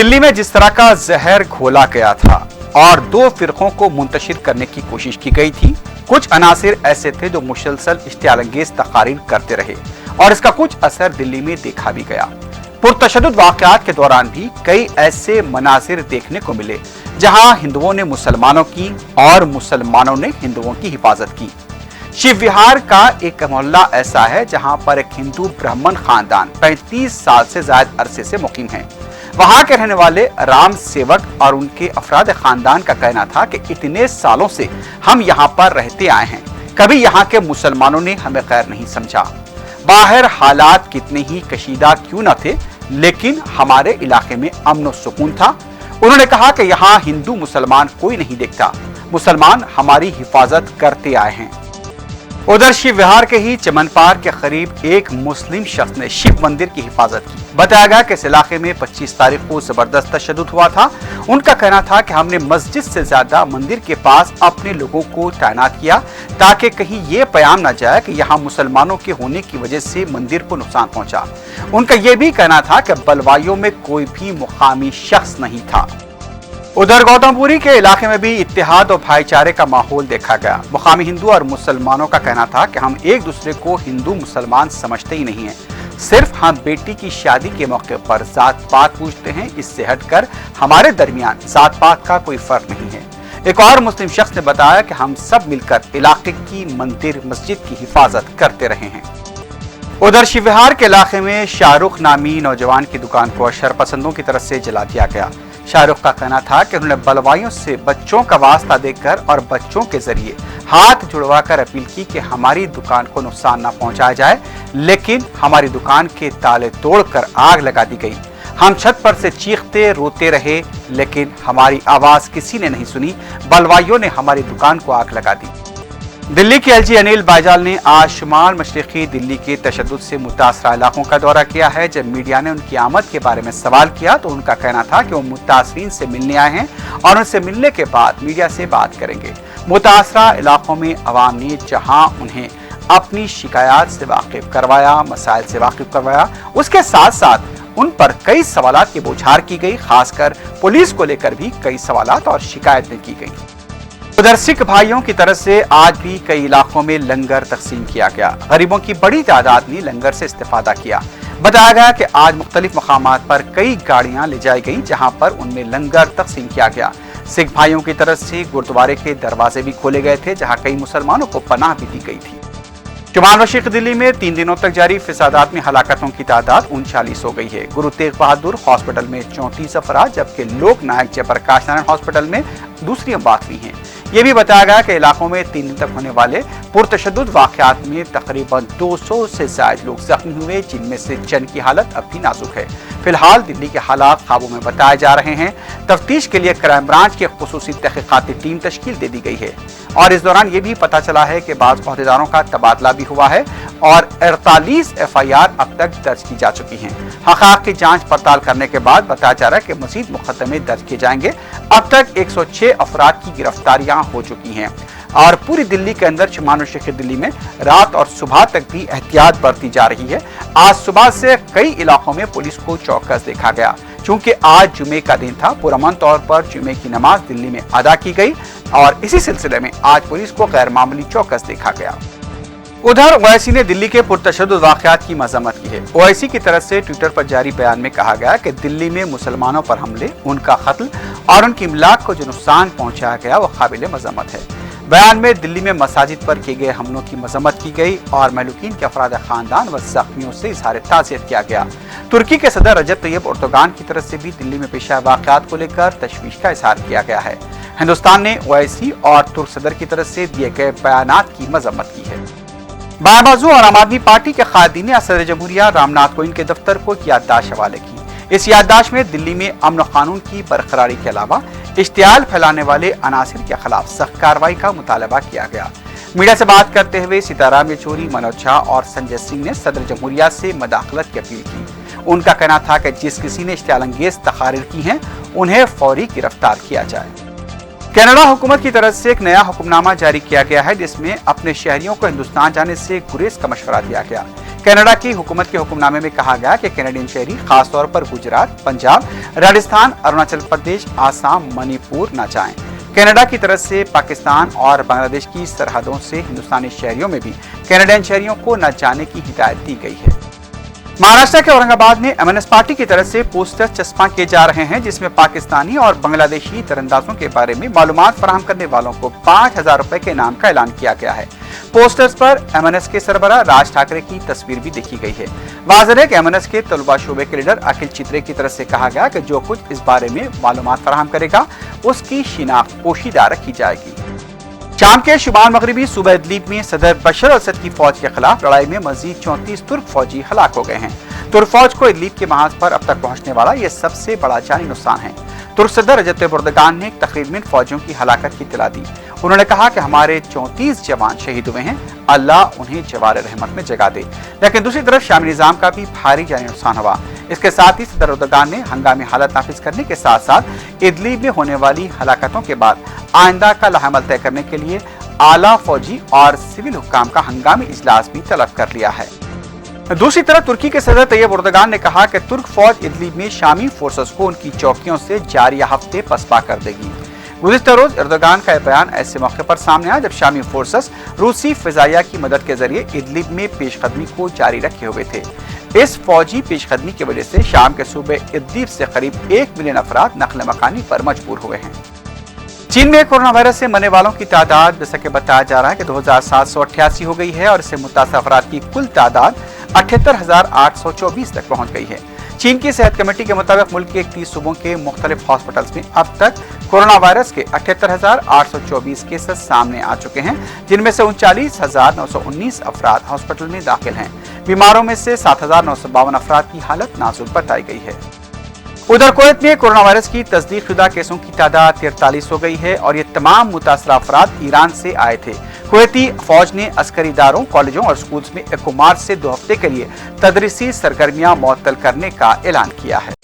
दिल्ली में जिस तरह का जहर घोला गया था और दो फिरकों को मुंतशिर करने की कोशिश की गई थी, कुछ अनासिर ऐसे थे जो मुसलसल इश्तियालंगेज तकारीर करते रहे और इसका कुछ असर दिल्ली में देखा भी गया। पुरतशद्दुद वाक़यात के दौरान भी कई ऐसे मनाजिर देखने को मिले जहां हिंदुओं ने मुसलमानों की और मुसलमानों ने हिंदुओं की हिफाजत की। शिव विहार का एक मोहल्ला ऐसा है जहां पर एक हिंदू ब्राह्मण खानदान 35 साल से ज्यादा अरसे से मुकीम है। वहां के रहने वाले राम सेवक और उनके अफराद खानदान का कहना था कि इतने सालों से हम यहाँ पर रहते आए हैं, कभी यहाँ के मुसलमानों ने हमें खैर नहीं समझा। बाहर हालात कितने ही कशीदा क्यों न थे, लेकिन हमारे इलाके में अमन और सुकून था। उन्होंने कहा कि यहाँ हिंदू मुसलमान कोई नहीं देखता, मुसलमान हमारी हिफाजत करते आए हैं। उधर शिव विहार के ही चमन पार्क के करीब एक मुस्लिम शख्स ने शिव मंदिर की हिफाजत की। बताया गया कि इस इलाके में 25 तारीख को जबरदस्त तशद्दुद हुआ था। उनका कहना था कि हमने मस्जिद से ज्यादा मंदिर के पास अपने लोगों को तैनात किया ताकि कहीं ये पैगाम न जाए कि यहाँ मुसलमानों के होने की वजह से मंदिर को नुकसान पहुंचा। उनका यह भी कहना था कि बलवाइयों में कोई भी मुकामी शख्स नहीं था। उधर गौतमपुरी के इलाके में भी इत्तेहाद और भाईचारे का माहौल देखा गया। मुकामी हिंदू और मुसलमानों का कहना था कि हम एक दूसरे को हिंदू मुसलमान समझते ही नहीं हैं, सिर्फ हम बेटी की शादी के मौके पर जात पात पूछते हैं। इससे हटकर हमारे दरमियान जात पात का कोई फर्क नहीं है। एक और मुस्लिम शख्स ने बताया कि हम सब मिलकर इलाके की मंदिर मस्जिद की हिफाजत करते रहे हैं। उधर शिव विहार के इलाके में शाहरुख नामी नौजवान की दुकान को शरपसंदों की तरफ से जला दिया गया। शाहरुख का कहना था कि उन्होंने बलवाइयों से बच्चों का वास्ता देकर और बच्चों के जरिए हाथ जुड़वाकर अपील की कि हमारी दुकान को नुकसान न पहुंचाया जाए, लेकिन हमारी दुकान के ताले तोड़कर आग लगा दी गई। हम छत पर से चीखते रोते रहे, लेकिन हमारी आवाज किसी ने नहीं सुनी। बलवाइयों ने हमारी दुकान को आग लगा दी। दिल्ली के एलजी अनिल बाइजाल ने आज शुमाल मशरिकी दिल्ली के तशद्दुद से मुतासरा इलाकों का दौरा किया है। जब मीडिया ने उनकी आमद के बारे में सवाल किया तो उनका कहना था कि वो मुतासरीन से मिलने आए हैं और उनसे मिलने के बाद मीडिया से बात करेंगे। मुतासरा इलाकों में अवाम ने जहां उन्हें अपनी शिकायत से वाकिफ करवाया, मसाइल से वाकिफ करवाया, उसके साथ साथ उन पर कई सवालात की बौछार की गई। खासकर पुलिस को लेकर भी कई सवालात और शिकायतें की गई। उधर सिख भाइयों की तरफ से आज भी कई इलाकों में लंगर तकसीम किया गया। गरीबों की बड़ी तादाद ने लंगर से इस्तेफादा किया। बताया गया कि आज मुख्तलिफ मकामात पर कई गाड़ियां ले जाई गई जहां पर उनमें लंगर तकसीम किया गया। सिख भाइयों की तरफ से गुरुद्वारे के दरवाजे भी खोले गए थे जहां कई मुसलमानों को पनाह भी दी गई थी। शुमाल मशरिक़ दिल्ली में 3 दिनों तक जारी फिसादात में हलाकतों की तादाद 39 हो गई है। गुरु तेग बहादुर हॉस्पिटल में 34 अफराद, जबकि लोक नायक जयप्रकाश नारायण हॉस्पिटल में दूसरी बात हुई है। ये भी बताया गया कि इलाकों में 3 दिन तक होने वाले पुरतशद्दुद वाक़यात में तकरीबन 200 से ज्यादा लोग जख्मी हुए, जिनमें से चंद की हालत अब भी नाजुक है। फिलहाल दिल्ली के हालात काबू में बताए जा रहे हैं। तफ्तीश के लिए क्राइम ब्रांच की खुसूसी तहकीकाती टीम तश्कील दे दी गई है और इस दौरान ये भी पता चला है कि बाज़ ओहदेदारों का तबादला भी हुआ है और 48 FIR अब तक दर्ज की जा चुकी हैं। हक़ाक़ की जांच पड़ताल करने के बाद बताया जा रहा है कि मज़ीद मुक़दमे दर्ज किए जाएंगे। अब तक 106 अफराद की गिरफ्तारियां हो चुकी हैं और पूरी दिल्ली के अंदर शुमाल मशरिक़ी दिल्ली में रात और सुबह तक भी एहतियात बरती जा रही है। आज सुबह से कई इलाकों में पुलिस को चौकस देखा गया। चूंकि आज जुमे का दिन था, पुरअमन तौर पर जुमे की नमाज दिल्ली में अदा की गई और इसी सिलसिले में आज पुलिस को गैर मामूली चौकस देखा गया। उधर ओवैसी ने दिल्ली के पुरतशद्दुद वाक़यात की मज़म्मत की है। ओवैसी की तरफ से ट्विटर पर जारी बयान में कहा गया कि दिल्ली में मुसलमानों पर हमले, उनका कत्ल और उनकी इमलाक को जो नुकसान पहुंचाया गया वो काबिल मज़म्मत है। बयान में दिल्ली में मसाजिद पर किए गए हमलों की मज़म्मत की गई और महलूकीन के अफराद खानदान व ज़ख्मियों से इज़हार ताज़ियत किया गया। तुर्की के सदर रजब तैयब एर्दोगान की तरफ से भी दिल्ली में पेश आए वाक़यात को लेकर तशवीश का इज़हार किया गया है। हिंदुस्तान ने ओवैसी और तुर्क सदर की तरफ से दिए गए बयानात की मज़म्मत की है। बाएं बाजू और आम आदमी पार्टी के कायदीन ने सदर जमहूरिया रामनाथ कोविंद के दफ्तर को एक याददाश्त हवाले की। इस याददाश्त में दिल्ली में अमन कानून की बरकरारी के अलावा इश्तियाल फैलाने वाले अनासिर के खिलाफ सख्त कार्रवाई का मुतालबा किया गया। मीडिया से बात करते हुए सीताराम येचूरी, मनोज झा और संजय सिंह ने सदर जमहूरिया से मदाखलत की अपील की। उनका कहना था कि जिस किसी ने इश्तियालंगेज तकारीर की हैं उन्हें फौरी गिरफ्तार किया जाए। कनाडा हुकूमत की तरफ से एक नया हुक्मनामा जारी किया गया है जिसमें अपने शहरियों को हिंदुस्तान जाने से गुरेज का मशवरा दिया गया। कनाडा की हुकूमत के हुक्मनामे में कहा गया कि कैनेडियन शहरी खासतौर पर गुजरात, पंजाब, राजस्थान, अरुणाचल प्रदेश, आसाम, मणिपुर न जाएं। कनाडा की तरफ से पाकिस्तान और बांग्लादेश की सरहदों से हिंदुस्तानी शहरियों में भी कैनेडियन शहरियों को न जाने की हिदायत दी गई है। महाराष्ट्र के औरंगाबाद में एमएनएस पार्टी की तरफ से पोस्टर चस्पा किए जा रहे हैं, जिसमें पाकिस्तानी और बांग्लादेशी तीरंदाजों के बारे में मालूमात फराहम करने वालों को 5,000 रुपए के इनाम का ऐलान किया गया है। पोस्टर्स पर एमएनएस के सरबराह राज ठाकरे की तस्वीर भी देखी गई है। वाज़ेह है कि एमएनएस के तलबा शोबे के लीडर अखिल चित्रे की तरफ से कहा गया कि जो कुछ इस बारे में मालूमात फराहम करेगा उसकी शिनाख्त पोशीदा रखी जाएगी। शाम के शुमाल मगरबी सूबा इदलिब में सदर बशर असद की फौज के खिलाफ लड़ाई में मजीद 34 तुर्क फौजी हलाक हो गए हैं। तुर्क फौज को इदलिब के महाज पर अब तक पहुंचने वाला यह सबसे बड़ा जानी नुकसान है। तुर्क सदर रजब तय्यिप एर्दोगान ने एक तकरीर में फौजियों की हलाकत की इत्तला दी। उन्होंने कहा कि हमारे 34 जवान शहीद हुए हैं, अल्लाह उन्हें जवार रहमत में जगा दे। लेकिन दूसरी तरफ शामी निजाम का भी भारी जानी नुकसान हुआ। इसके साथ ही सदर एर्दोगान ने हंगामी हालत नाफिज करने के साथ साथ इदलिब में होने वाली हलाकतों के बाद आइंदा का लाहेअमल तय करने के लिए आला फौजी और सिविल हुक्काम का हंगामी इजलास भी तलब कर लिया है। दूसरी तरफ तुर्की के सदर तय्यिप एर्दोगान ने कहा कि तुर्क फौज इदलिब में शामी फोर्सेस को उनकी चौकियों से जारिया हफ्ते पसपा कर देगी। गुज़िश्ता रोज एर्दोगान का बयान ऐसे मौके पर सामने आया जब शामी फोर्सेस रूसी फिजाइया की मदद के जरिए इदलिब में पेशकदमी को जारी रखे हुए थे। इस फौजी पेशकदमी की वजह से शाम के सूबे इदलिब से करीब 1 मिलियन अफराद नकल मकानी पर मजबूर हुए हैं। चीन में कोरोना वायरस से मरने वालों की तादाद जैसा कि बताया जा रहा है कि 2788 हो गई है और इससे मुतासर अफराद की कुल तादाद 78,824 तक पहुंच गई है। चीन की सेहत कमेटी के मुताबिक मुल्क के 31 सूबों के मुख्तलिफ हॉस्पिटल्स में अब तक कोरोना वायरस के 78,824 केसेस सामने आ चुके हैं, जिनमें से 39,919 अफराद हॉस्पिटल में दाखिल हैं। बीमारों में से 7,952 अफराद की हालत नाजुक बताई गई है। उधर कुवैत में कोरोना वायरस की तस्दीक शुदा केसों की तादाद 43 हो गई है और ये तमाम मुतासरा अफराद ईरान से आए थे। कुवैती फौज ने अस्करी इदारों, कॉलेजों और स्कूल्स में 1 मार्च से 2 हफ्ते के लिए तदरीसी सरगर्मियां मुअत्तल करने का ऐलान किया है।